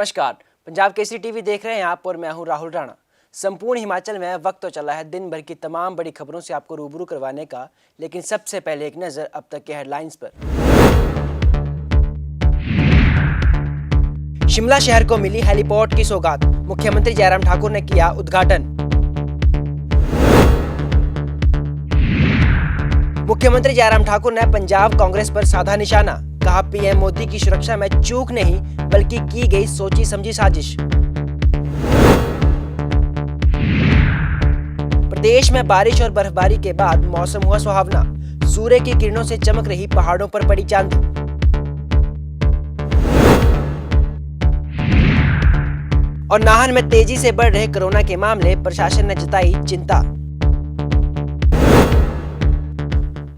नमस्कार, पंजाब केसरी टीवी देख रहे हैं आप और मैं हूं राहुल राणा। संपूर्ण हिमाचल में वक्त तो चला है दिन भर की तमाम बड़ी खबरों से आपको रूबरू करवाने का, लेकिन सबसे पहले एक नजर अब तक के हेडलाइंस पर। शिमला शहर को मिली हेलीपोर्ट की सौगात, मुख्यमंत्री जयराम ठाकुर ने किया उद्घाटन। मुख्यमंत्री जयराम ठाकुर ने पंजाब कांग्रेस पर साधा निशाना, कहा पीएम मोदी की सुरक्षा में चूक नहीं बल्कि की गई सोची समझी साजिश। प्रदेश में बारिश और बर्फबारी के बाद मौसम हुआ सुहावना, सूर्य की किरणों से चमक रही पहाड़ों पर पड़ी चांदी। और नाहन में तेजी से बढ़ रहे कोरोना के मामले, प्रशासन ने जताई चिंता।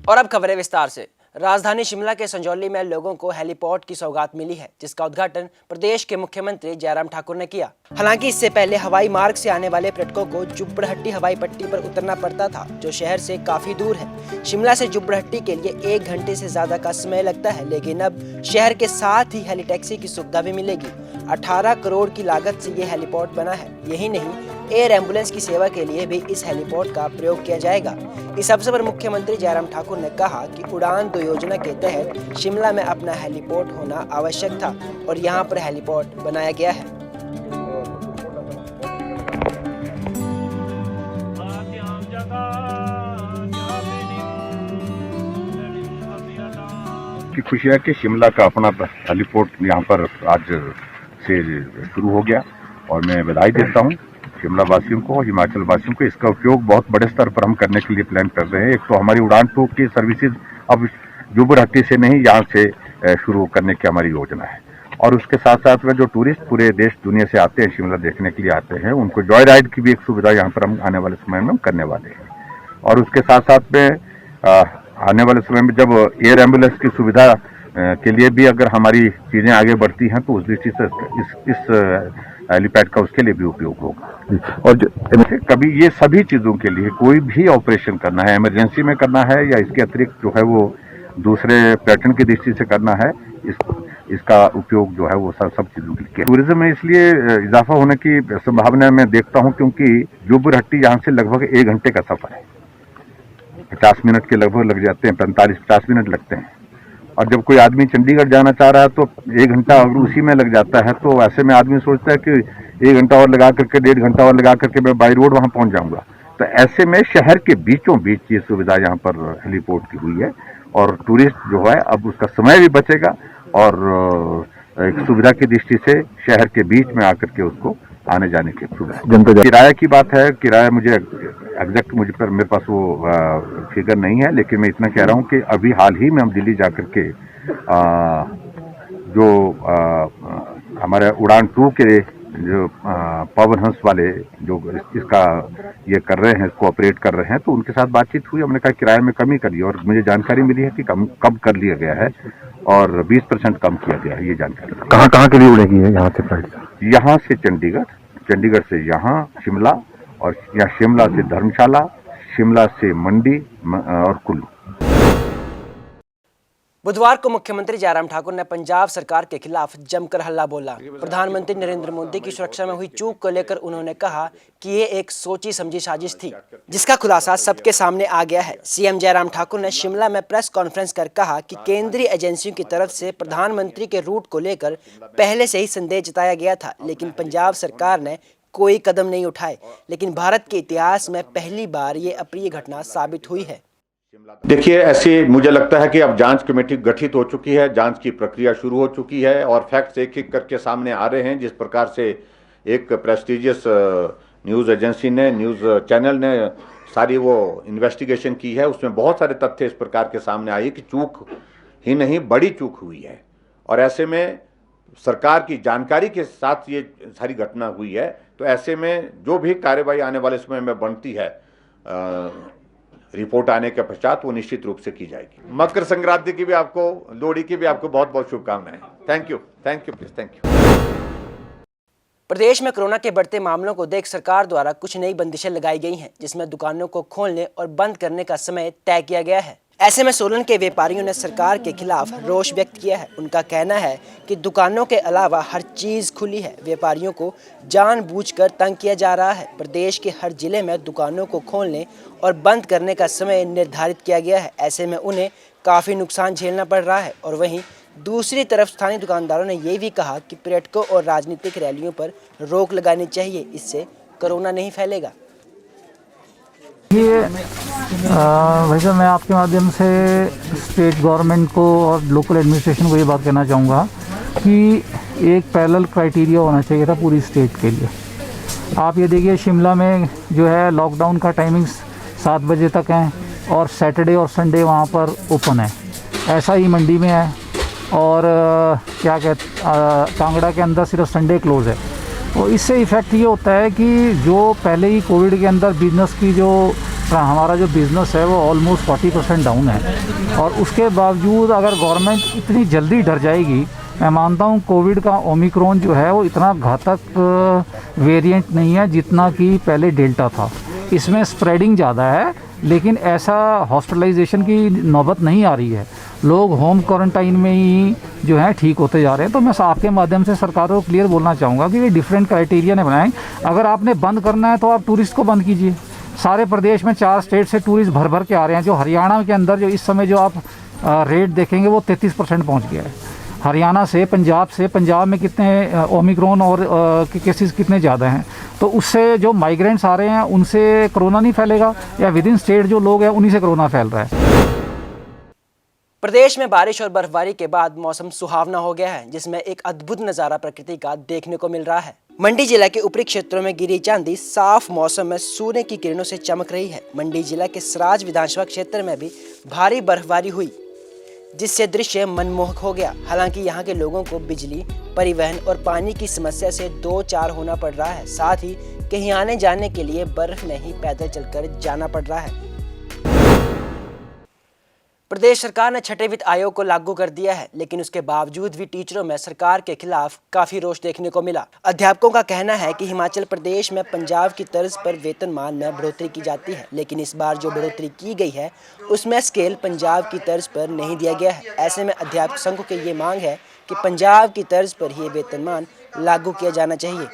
और अब खबरें विस्तार से। राजधानी शिमला के संजौली में लोगों को हेलीपोर्ट की सौगात मिली है, जिसका उद्घाटन प्रदेश के मुख्यमंत्री जयराम ठाकुर ने किया। हालांकि इससे पहले हवाई मार्ग से आने वाले पर्यटकों को जुब्बड़हट्टी हवाई पट्टी पर उतरना पड़ता था, जो शहर से काफी दूर है। शिमला से जुब्बड़हट्टी के लिए 1 घंटे से ज्यादा का समय लगता है, लेकिन अब शहर के साथ ही हेली टैक्सी की सुविधा भी मिलेगी। 18 करोड़ की लागत से ये हेलीपोर्ट बना है। यही नहीं, एयर एम्बुलेंस की सेवा के लिए भी इस हेलीपोर्ट का प्रयोग किया जाएगा। इस अवसर पर मुख्यमंत्री जयराम ठाकुर ने कहा कि उड़ान 2 योजना के तहत शिमला में अपना हेलीपोर्ट होना आवश्यक था और यहां पर हेलीपोर्ट बनाया गया है। की खुशी है कि शिमला का अपना हेलीपोर्ट यहाँ पर आज से शुरू हो गया और मैं बधाई देता हूँ शिमला वासियों को, हिमाचल वासियों को। इसका उपयोग बहुत बड़े स्तर पर हम करने के लिए प्लान कर रहे हैं। एक तो हमारी उड़ान 2 की सर्विसेज अब जुब्बड़हट्टी से नहीं, यहाँ से शुरू करने की हमारी योजना है। और उसके साथ साथ में जो टूरिस्ट पूरे देश दुनिया से आते हैं, शिमला देखने के लिए आते हैं, उनको जॉय राइड की भी एक सुविधा यहाँ पर हम आने वाले समय में हम करने वाले हैं। और उसके साथ साथ में आने वाले समय में जब एयर एम्बुलेंस की सुविधा के लिए भी अगर हमारी चीजें आगे बढ़ती हैं तो उस दृष्टि से इस हेलीपैड का उसके लिए भी उपयोग होगा। और कभी ये सभी चीजों के लिए कोई भी ऑपरेशन करना है, इमरजेंसी में करना है या इसके अतिरिक्त जो है वो दूसरे पर्यटन की दृष्टि से करना है, इसका उपयोग जो है वो सब चीजों के लिए। टूरिज्म में इसलिए इजाफा होने की संभावना मैं देखता हूं क्योंकि जुब्बड़हट्टी यहाँ से लगभग 1 घंटे का सफर है। 50 मिनट के लगभग लग जाते हैं, 45-50 मिनट लगते हैं। और जब कोई आदमी चंडीगढ़ जाना चाह रहा है तो 1 घंटा अगर उसी में लग जाता है, तो ऐसे में आदमी सोचता है कि 1 घंटा और लगा करके, 1.5 घंटा और लगा करके मैं बाई रोड वहां पहुंच जाऊंगा। तो ऐसे में शहर के बीचों बीच ये सुविधा यहाँ पर हेलीपोर्ट की हुई है और टूरिस्ट जो है अब उसका समय भी बचेगा और एक सुविधा की दृष्टि से शहर के बीच में आकर के उसको आने जाने की सुविधा। किराया की बात है, किराया मुझे एग्जैक्ट मेरे पास वो फिगर नहीं है, लेकिन मैं इतना कह रहा हूँ कि अभी हाल ही में हम दिल्ली जाकर के जो हमारे उड़ान 2 के जो पवन हंस वाले जो इसका ये कर रहे हैं, इसको ऑपरेट कर रहे हैं, तो उनके साथ बातचीत हुई। हमने कहा किराए में कमी करिए और मुझे जानकारी मिली है कि कम कर लिया गया है और 20% कम किया गया है। ये जानकारी कहाँ के लिए उड़ेगी है यहाँ से फ्लाइट? यहाँ से चंडीगढ़ से यहाँ शिमला, और या शिमला से धर्मशाला, शिमला से मंडी और कुल्लू। बुधवार को मुख्यमंत्री जयराम ठाकुर ने पंजाब सरकार के खिलाफ जमकर हल्ला बोला। प्रधानमंत्री नरेंद्र मोदी की सुरक्षा में हुई चूक को लेकर उन्होंने कहा कि ये एक सोची समझी साजिश थी, जिसका खुलासा सबके सामने आ गया है। सीएम जयराम ठाकुर ने शिमला में प्रेस कॉन्फ्रेंस कर कहा कि केंद्रीय एजेंसियों की तरफ से प्रधानमंत्री के रूट को लेकर पहले से ही संदेह जताया गया था, लेकिन पंजाब सरकार ने कोई कदम नहीं उठाए। लेकिन भारत के इतिहास में पहली बार ये अप्रिय घटना साबित हुई है। देखिए, ऐसे मुझे लगता है कि अब जांच कमेटी गठित हो चुकी है, जांच की प्रक्रिया शुरू हो चुकी है और फैक्ट्स एक एक करके सामने आ रहे हैं। जिस प्रकार से एक प्रेस्टिजियस न्यूज़ एजेंसी ने, न्यूज़ चैनल ने सारी वो इन्वेस्टिगेशन की है, उसमें बहुत सारे तथ्य इस प्रकार के सामने आए कि चूक ही नहीं, बड़ी चूक हुई है। और ऐसे में सरकार की जानकारी के साथ ये सारी घटना हुई है, तो ऐसे में जो भी कार्रवाई आने वाले समय में बनती है, रिपोर्ट आने के पश्चात वो निश्चित रूप से की जाएगी। मकर संक्रांति की भी आपको, लोहड़ी की भी आपको बहुत बहुत शुभकामनाएं। Thank you please, thank you. प्रदेश में कोरोना के बढ़ते मामलों को देख सरकार द्वारा कुछ नई बंदिशें लगाई गई हैं, जिसमें दुकानों को खोलने और बंद करने का समय तय किया गया है। ऐसे में सोलन के व्यापारियों ने सरकार के खिलाफ रोष व्यक्त किया है। उनका कहना है कि दुकानों के अलावा हर चीज़ खुली है, व्यापारियों को जानबूझकर तंग किया जा रहा है। प्रदेश के हर जिले में दुकानों को खोलने और बंद करने का समय निर्धारित किया गया है। ऐसे में उन्हें काफ़ी नुकसान झेलना पड़ रहा है। और वहीं दूसरी तरफ स्थानीय दुकानदारों ने ये भी कहा कि पर्यटकों और राजनीतिक रैलियों पर रोक लगानी चाहिए, इससे कोरोना नहीं फैलेगा। ये वैसे मैं आपके माध्यम से स्टेट गवर्नमेंट को और लोकल एडमिनिस्ट्रेशन को ये बात कहना चाहूँगा कि एक पैरेलल क्राइटेरिया होना चाहिए था पूरी स्टेट के लिए। आप ये देखिए शिमला में जो है लॉकडाउन का टाइमिंग्स 7 बजे तक है और सैटरडे और संडे वहाँ पर ओपन है। ऐसा ही मंडी में है और क्या कहते कांगड़ा के अंदर सिर्फ संडे क्लोज़ है। तो इससे इफ़ेक्ट ये होता है कि जो पहले ही कोविड के अंदर बिज़नेस की जो हमारा जो बिज़नेस है वो ऑलमोस्ट 40% डाउन है और उसके बावजूद अगर गवर्नमेंट इतनी जल्दी डर जाएगी, मैं मानता हूँ कोविड का ओमिक्रॉन जो है वो इतना घातक वेरिएंट नहीं है जितना कि पहले डेल्टा था। इसमें स्प्रेडिंग ज़्यादा है लेकिन ऐसा हॉस्पिटलाइजेशन की नौबत नहीं आ रही है। लोग होम क्वारंटाइन में ही जो है ठीक होते जा रहे हैं। तो मैं आपके माध्यम से सरकार को क्लियर बोलना चाहूँगा कि ये डिफरेंट क्राइटेरिया ने बनाए। अगर आपने बंद करना है तो आप टूरिस्ट को बंद कीजिए। सारे प्रदेश में 4 स्टेट से टूरिस्ट भर भर के आ रहे हैं। जो हरियाणा के अंदर जो इस समय जो आप रेट देखेंगे वो 33% पहुँच गया है। हरियाणा से पंजाब में कितने ओमिक्रॉन और केसेस कितने ज़्यादा हैं। तो उससे जो माइग्रेंट्स आ रहे हैं उनसे कोरोना नहीं फैलेगा या विद इन स्टेट जो लोग हैं उन्हीं से कोरोना फैल रहा है। प्रदेश में बारिश और बर्फबारी के बाद मौसम सुहावना हो गया है, जिसमें एक अद्भुत नज़ारा प्रकृति का देखने को मिल रहा है। मंडी जिला के ऊपरी क्षेत्रों में गिरी चांदी साफ मौसम में सूर्य की किरणों से चमक रही है। मंडी जिला के सराज विधानसभा क्षेत्र में भी भारी बर्फबारी हुई, जिससे दृश्य मनमोहक हो गया। हालांकि यहाँ के लोगों को बिजली, परिवहन और पानी की समस्या से 2-4 होना पड़ रहा है। साथ ही कहीं आने जाने के लिए बर्फ में ही पैदल चलकर जाना पड़ रहा है। प्रदेश सरकार ने छठे वित्त आयोग को लागू कर दिया है, लेकिन उसके बावजूद भी टीचरों में सरकार के खिलाफ काफी रोष देखने को मिला। अध्यापकों का कहना है कि हिमाचल प्रदेश में पंजाब की तर्ज पर वेतनमान में बढ़ोतरी की जाती है, लेकिन इस बार जो बढ़ोतरी की गई है उसमें स्केल पंजाब की तर्ज पर नहीं दिया गया है। ऐसे में अध्यापक संघ की ये मांग है कि पंजाब की तर्ज पर ही वेतनमान लागू किया जाना चाहिए।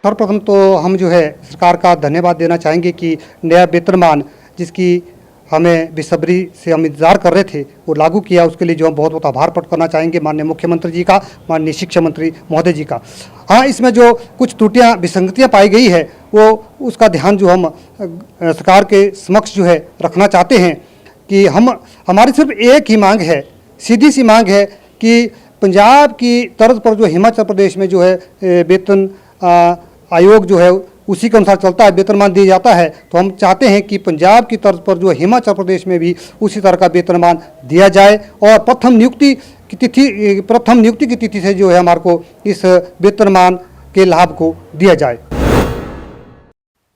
सर्वप्रथम तो हम जो है सरकार का धन्यवाद देना चाहेंगे कि नया वेतनमान जिसकी हमें बेसब्री से हम इंतजार कर रहे थे वो लागू किया, उसके लिए जो हम बहुत बहुत आभार प्रकट करना चाहेंगे माननीय मुख्यमंत्री जी का, माननीय शिक्षा मंत्री महोदय जी का। हाँ, इसमें जो कुछ त्रुटियां विसंगतियां पाई गई है वो उसका ध्यान जो हम सरकार के समक्ष जो है रखना चाहते हैं कि हमारी सिर्फ एक ही मांग है, सीधी सी मांग है कि पंजाब की तर्ज पर जो हिमाचल प्रदेश में जो है वेतन आयोग जो है उसी के अनुसार चलता है, वेतनमान दिया जाता है। तो हम चाहते हैं कि पंजाब की तर्ज पर जो हिमाचल प्रदेश में भी उसी तरह का वेतनमान दिया जाए और प्रथम नियुक्ति की तिथि से जो है हमारे को इस वेतनमान के लाभ को दिया जाए।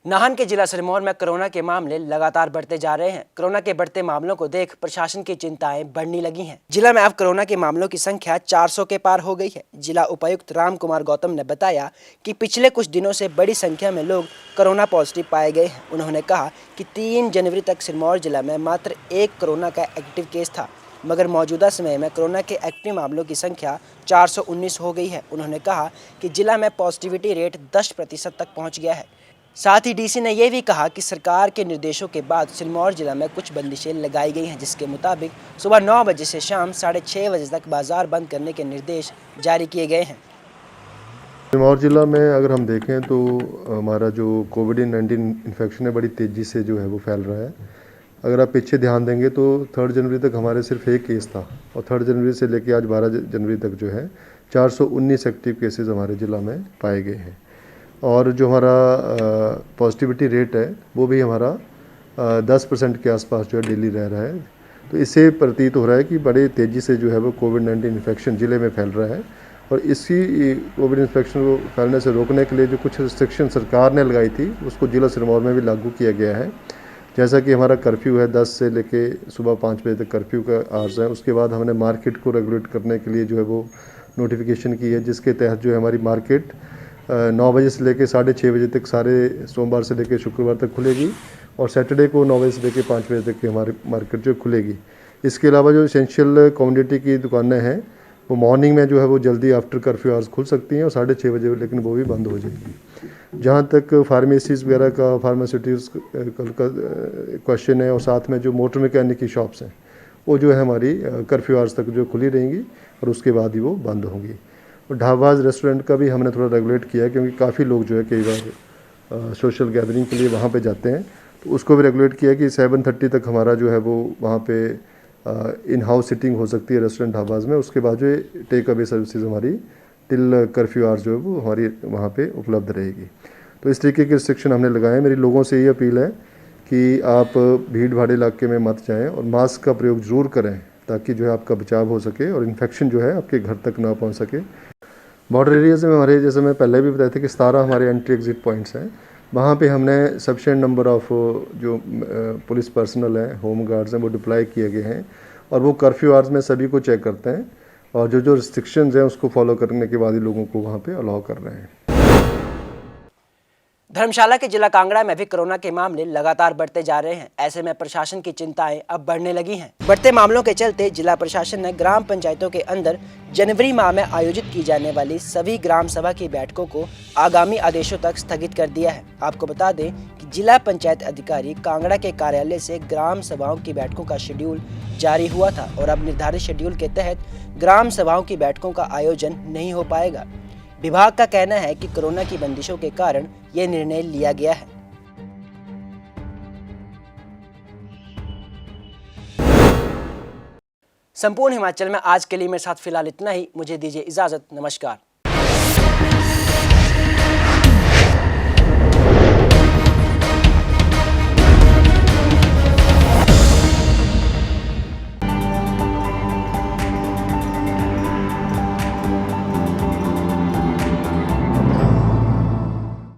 नाहन के जिला सिरमौर में कोरोना के मामले लगातार बढ़ते जा रहे हैं। कोरोना के बढ़ते मामलों को देख प्रशासन की चिंताएं बढ़ने लगी हैं। जिला में अब कोरोना के मामलों की संख्या 400 के पार हो गई है। जिला उपायुक्त राम कुमार गौतम ने बताया कि पिछले कुछ दिनों से बड़ी संख्या में लोग कोरोना पॉजिटिव पाए गए हैं। उन्होंने कहा कि 3 जनवरी तक सिरमौर जिला में मात्र 1 कोरोना का एक्टिव केस था, मगर मौजूदा समय में कोरोना के एक्टिव मामलों की संख्या 419 हो गई है। उन्होंने कहा कि जिला में पॉजिटिविटी रेट 10% तक पहुँच गया है। साथ ही डीसी ने यह भी कहा कि सरकार के निर्देशों के बाद सिरमौर जिला में कुछ बंदिशें लगाई गई हैं, जिसके मुताबिक सुबह 9 बजे से शाम 6:30 बजे तक बाजार बंद करने के निर्देश जारी किए गए हैं। सिरमौर जिला में अगर हम देखें तो हमारा जो कोविड-19 इन्फेक्शन है बड़ी तेज़ी से जो है वो फैल रहा है। अगर आप पीछे ध्यान देंगे तो 3 जनवरी तक हमारे सिर्फ 1 केस था और 3 जनवरी से लेकर आज 12 जनवरी तक जो है 419 एक्टिव केसेस हमारे ज़िला में पाए गए हैं। और जो हमारा पॉजिटिविटी रेट है वो भी हमारा 10% के आसपास जो है डेली रह रहा है। तो इससे प्रतीत हो रहा है कि बड़े तेज़ी से जो है वो कोविड-19 इन्फेक्शन ज़िले में फैल रहा है और इसी कोविड इन्फेक्शन को फैलने से रोकने के लिए जो कुछ रिस्ट्रिक्शन सरकार ने लगाई थी उसको ज़िला सिरमौर में भी लागू किया गया है। जैसा कि हमारा कर्फ्यू है 10 से लेके सुबह 5 बजे तक कर्फ्यू का आवर्स है। उसके बाद हमने मार्केट को रेगुलेट करने के लिए जो है वो नोटिफिकेशन की है, जिसके तहत जो है हमारी मार्केट 9 बजे से लेकर 6:30 बजे तक सारे सोमवार से लेकर शुक्रवार तक खुलेगी और सैटरडे को 9 बजे से लेकर 5 बजे तक की हमारी मार्केट जो खुलेगी। इसके अलावा जो एसेंशियल कम्युनिटी की दुकानें हैं वो मॉर्निंग में जो है वो जल्दी आफ्टर कर्फ्यू आवर्स खुल सकती हैं और 6:30 बजे, लेकिन वो भी बंद हो जाएगी। जहाँ तक फार्मेसीज़ वगैरह का, फार्मास्यूटिक्स का क्वेश्चन है, और साथ में जो मोटर मैकेनिक की शॉप्स हैं वो जो है हमारी कर्फ्यू आवर्स तक जो खुली रहेंगी और उसके बाद ही वो बंद होंगी। और ढाबाज रेस्टोरेंट का भी हमने थोड़ा रेगुलेट किया है, क्योंकि काफ़ी लोग जो है कई बार सोशल गैदरिंग के लिए वहाँ पे जाते हैं, तो उसको भी रेगुलेट किया कि 7:30 तक हमारा जो है वो वहाँ पे इन हाउस सिटिंग हो सकती है रेस्टोरेंट ढाबाज में। उसके बाद जो टेक अवे सर्विसेज हमारी टिल कर्फ्यू आवर्स जो है वो हमारी वहाँ पे उपलब्ध रहेगी। तो इस तरीके के रिस्ट्रिक्शन हमने लगाए हैं। मेरी लोगों से ये अपील है कि आप भीड़ भाड़ इलाके में मत जाएं और मास्क का प्रयोग ज़रूर करें, ताकि जो है आपका बचाव हो सके और इन्फेक्शन जो है आपके घर तक ना पहुँच सके। बॉर्डर एरियाज़ में हमारे, जैसे मैं पहले भी बताया था कि 17 हमारे एंट्री एग्जिट पॉइंट्स हैं। वहाँ पे हमने सफिशेंट नंबर ऑफ जो पुलिस पर्सनल हैं, होम गार्ड्स हैं, वो डिप्लॉय किए गए हैं और वो कर्फ्यू आवर्स में सभी को चेक करते हैं और जो जो रिस्ट्रिक्शंस हैं उसको फॉलो करने के बाद ही लोगों को वहाँ पे अलाउ कर रहे हैं। धर्मशाला के जिला कांगड़ा में भी कोरोना के मामले लगातार बढ़ते जा रहे हैं। ऐसे में प्रशासन की चिंताएं अब बढ़ने लगी हैं। बढ़ते मामलों के चलते जिला प्रशासन ने ग्राम पंचायतों के अंदर जनवरी माह में आयोजित की जाने वाली सभी ग्राम सभा की बैठकों को आगामी आदेशों तक स्थगित कर दिया है। आपको बता दें कि जिला पंचायत अधिकारी कांगड़ा के कार्यालय से ग्राम सभाओं की बैठकों का शेड्यूल जारी हुआ था और अब निर्धारित शेड्यूल के तहत ग्राम सभाओं की बैठकों का आयोजन नहीं हो पाएगा। विभाग का कहना है कि कोरोना की बंदिशों के कारण यह निर्णय लिया गया है। संपूर्ण हिमाचल में आज के लिए मेरे साथ फिलहाल इतना ही। मुझे दीजिए इजाजत। नमस्कार।